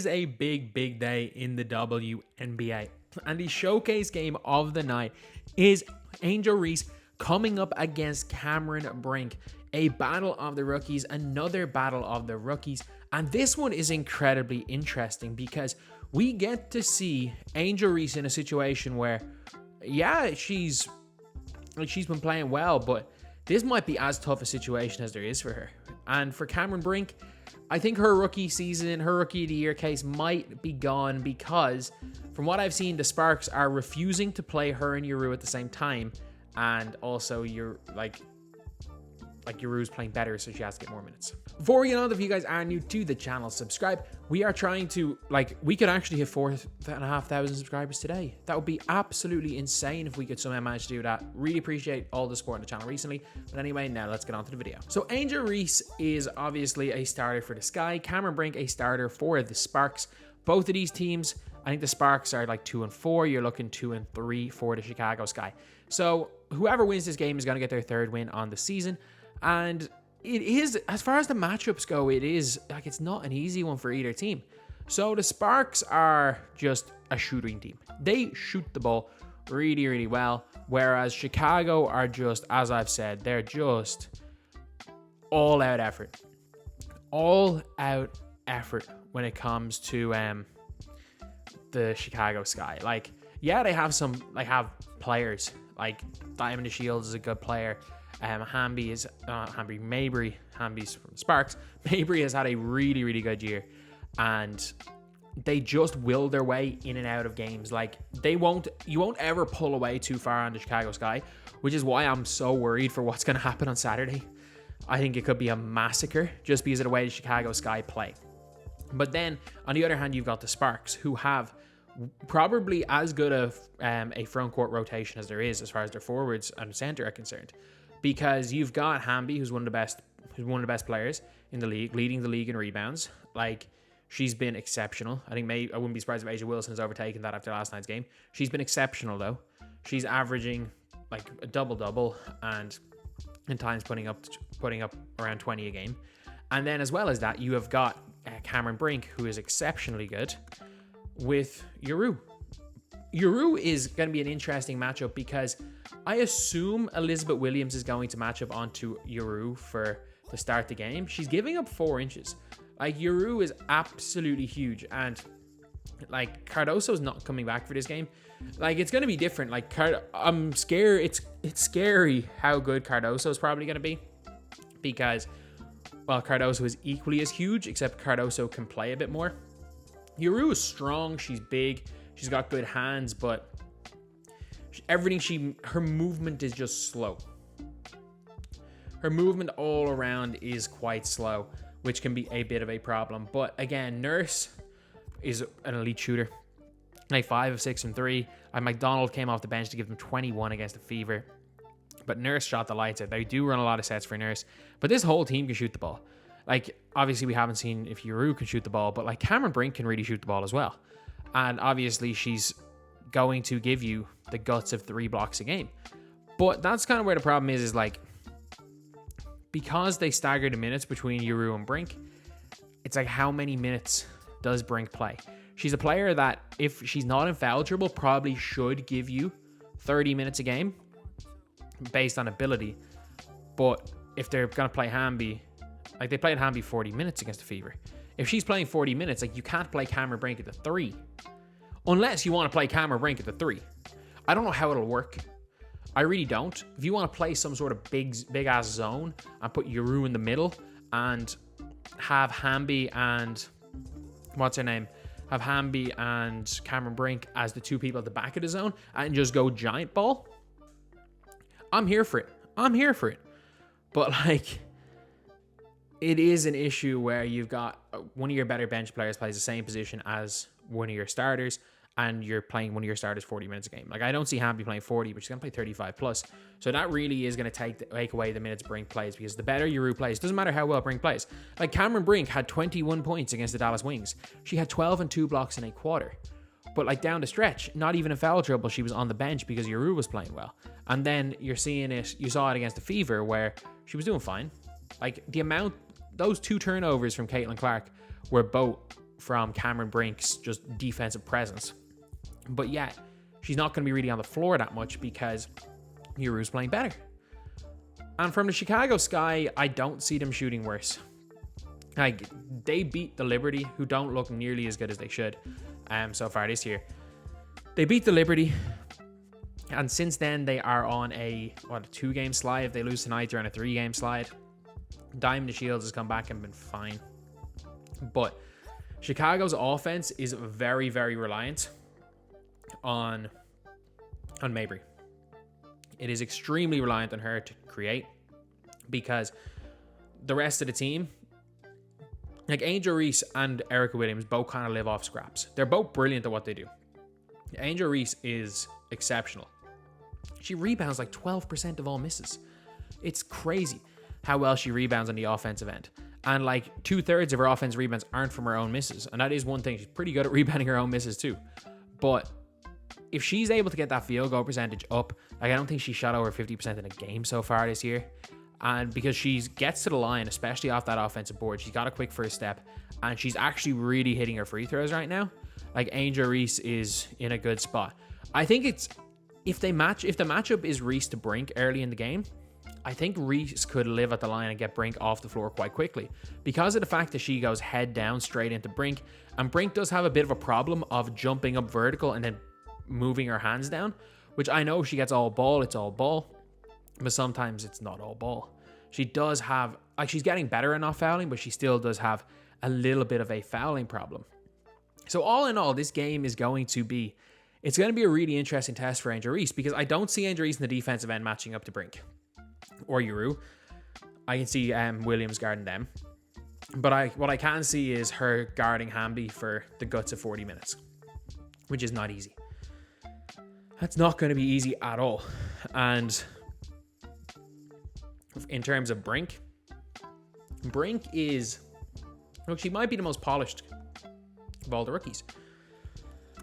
is a big day in the WNBA. And the showcase game of the night is Angel Reese coming up against Cameron Brink. A battle of the rookies, another battle of the rookies. And this one is incredibly interesting because we get to see Angel Reese in a situation where, yeah, she's been playing well, but this might be as tough a situation as there is for her. And for Cameron Brink, I think her rookie season, her rookie of the year case might be gone because from what I've seen, the Sparks are refusing to play her and Uru at the same time. And also Uru's playing better, so she has to get more minutes. Before we get on, if you guys are new to the channel, subscribe. We are trying to, we could actually hit 4,500 subscribers today. That would be absolutely insane if we could somehow manage to do that. Really appreciate all the support on the channel recently. But anyway, now let's get on to the video. So Angel Reese is obviously a starter for the Sky. Cameron Brink, a starter for the Sparks. Both of these teams, I think the Sparks are like 2-4. You're looking 2-3 for the Chicago Sky. So whoever wins this game is going to get their third win on the season. And it is, as far as the matchups go, it's not an easy one for either team. So the Sparks are just a shooting team. They shoot the ball really well, whereas Chicago are just, as I've said, they're just all out effort. All out effort when it comes to the Chicago Sky. They have players, like Diamond the Shields is a good player. Hamby's from Sparks. Mabry has had a really good year, and they just will their way in and out of games. You won't ever pull away too far on the Chicago Sky, which is why I'm so worried for what's going to happen on Saturday. I think it could be a massacre just because of the way the Chicago Sky play. But then on the other hand, you've got the Sparks, who have probably as good of a front court rotation as there is as far as their forwards and center are concerned. Because you've got Hamby, who's one of the best players in the league, leading the league in rebounds. She's been exceptional. I wouldn't be surprised if A'ja Wilson has overtaken that after last night's game. She's been exceptional though. She's averaging a double and in times putting up around 20 a game. And then as well as that, you have got Cameron Brink, who is exceptionally good, with Uru. Uru is going to be an interesting matchup because I assume Elizabeth Williams is going to match up onto Uru to start the game. She's giving up 4 inches. Uru is absolutely huge, and Cardoso's not coming back for this game. It's going to be different. I'm scared. It's scary how good Cardoso is probably going to be because, well, Cardoso is equally as huge, except Cardoso can play a bit more. Uru is strong. She's big. She's got good hands, but her movement is just slow. Her movement all around is quite slow, which can be a bit of a problem. But again, Nurse is an elite shooter. 5 of 6 from 3. McDonald came off the bench to give them 21 against the Fever. But Nurse shot the lights out. They do run a lot of sets for Nurse. But this whole team can shoot the ball. Obviously we haven't seen if Uru can shoot the ball, but Cameron Brink can really shoot the ball as well. And obviously she's going to give you the guts of 3 blocks a game. But that's kind of where the problem is because they stagger the minutes between Uru and Brink, it's how many minutes does Brink play? She's a player that, if she's not in foul trouble, probably should give you 30 minutes a game based on ability. But if they're going to play Hamby, they played Hamby 40 minutes against the Fever. If she's playing 40 minutes, you can't play Cameron Brink at the 3. Unless you want to play Cameron Brink at the 3. I don't know how it'll work. I really don't. If you want to play some sort of big ass zone and put Uru in the middle and have Hamby and have Hamby and Cameron Brink as the 2 people at the back of the zone and just go giant ball, I'm here for it. But it is an issue where you've got one of your better bench players plays the same position as one of your starters, and you're playing one of your starters 40 minutes a game. I don't see Hamby playing 40, but she's going to play 35 plus. So that really is going to take away the minutes Brink plays, because the better Uru plays, doesn't matter how well Brink plays. Cameron Brink had 21 points against the Dallas Wings. She had 12 and 2 blocks in a quarter. But down the stretch, not even in foul trouble, she was on the bench because Uru was playing well. And then you saw it against the Fever where she was doing fine. The amount, those 2 turnovers from Caitlin Clark were both from Cameron Brink's just defensive presence. But yet, she's not going to be really on the floor that much because Yuru's playing better. And from the Chicago Sky, I don't see them shooting worse. Like, they beat the Liberty, who don't look nearly as good as they should so far this year. They beat the Liberty, and since then they are on a 2-game slide. If they lose tonight, they're on a 3-game slide. Diamond the Shields has come back and been fine. But Chicago's offense is very, very reliant on Mabry. It is extremely reliant on her to create, because the rest of the team, like Angel Reese and Erica Williams, both kind of live off scraps. They're both brilliant at what they do. Angel Reese is exceptional. She rebounds like 12% of all misses. It's crazy how well she rebounds on the offensive end. And like 2/3 of her offensive rebounds aren't from her own misses. And that is one thing. She's pretty good at rebounding her own misses too. But if she's able to get that field goal percentage up, like I don't think she shot over 50% in a game so far this year. And because she gets to the line, especially off that offensive board, she's got a quick first step, and she's actually really hitting her free throws right now. Like Angel Reese is in a good spot. I think it's if the matchup is Reese to Brink early in the game, I think Reese could live at the line and get Brink off the floor quite quickly because of the fact that she goes head down straight into Brink, and Brink does have a bit of a problem of jumping up vertical and then moving her hands down, which I know she gets all ball, it's all ball, but sometimes it's not all ball. She does have, like, she's getting better at not fouling, but she still does have a little bit of a fouling problem. So all in all, this game is going to be, it's going to be a really interesting test for Angel Reese, because I don't see Angel Reese in the defensive end matching up to Brink or Yuru. I can see Williams guarding them, but what I can see is her guarding Hamby for the guts of 40 minutes, which is not easy. That's not going to be easy at all. And in terms of Brink is, look, she might be the most polished of all the rookies.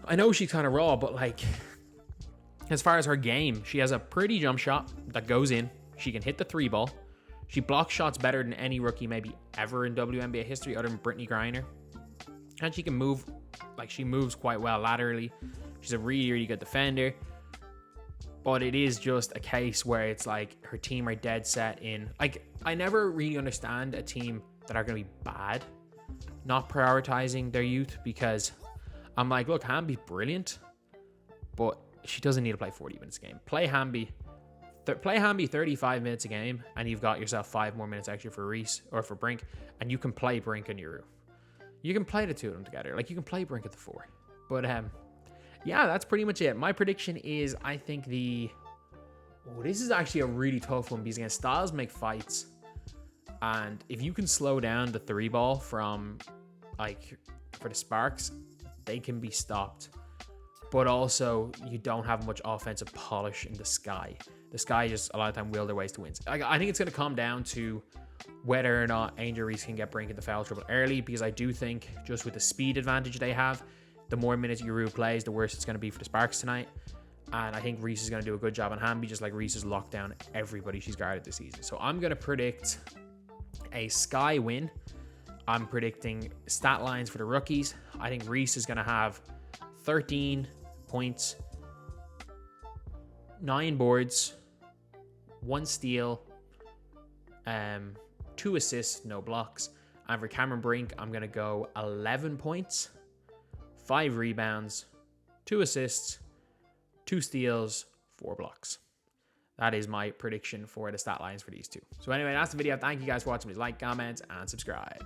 I know she's kind of raw, but like, as far as her game, she has a pretty jump shot that goes in. She can hit the 3-ball. She blocks shots better than any rookie maybe ever in WNBA history other than Brittany Griner. And she can move, like she moves quite well laterally. She's a really, really good defender. But it is just a case where it's like her team are dead set in, like, I never really understand a team that are going to be bad not prioritizing their youth, because I'm like, look, Hamby's brilliant, but she doesn't need to play 40 minutes a game. Play Hamby 35 minutes a game, and you've got yourself 5 more minutes extra for Reese or for Brink, and you can play Brink and Yuru. You can play the two of them together. Like, you can play Brink at the 4. But yeah, that's pretty much it. My prediction is, I think this is actually a really tough one, because again, styles make fights, and if you can slow down the 3-ball from, like, for the Sparks, they can be stopped. But also, you don't have much offensive polish in the Sky. The Sky just a lot of time will their ways to wins. I think it's going to come down to whether or not Angel Reese can get Brink into foul trouble early, because I do think just with the speed advantage they have, the more minutes Yuru plays, the worse it's going to be for the Sparks tonight. And I think Reese is going to do a good job on Hamby, just like Reese has locked down everybody she's guarded this season. So I'm going to predict a Sky win. I'm predicting stat lines for the rookies. I think Reese is going to have 13 points, 9 boards, 1 steal, 2 assists, no blocks. And for Cameron Brink, I'm going to go 11 points, 5 rebounds, 2 assists, 2 steals, 4 blocks. That is my prediction for the stat lines for these two. So anyway, that's the video. Thank you guys for watching. Please like, comment, and subscribe.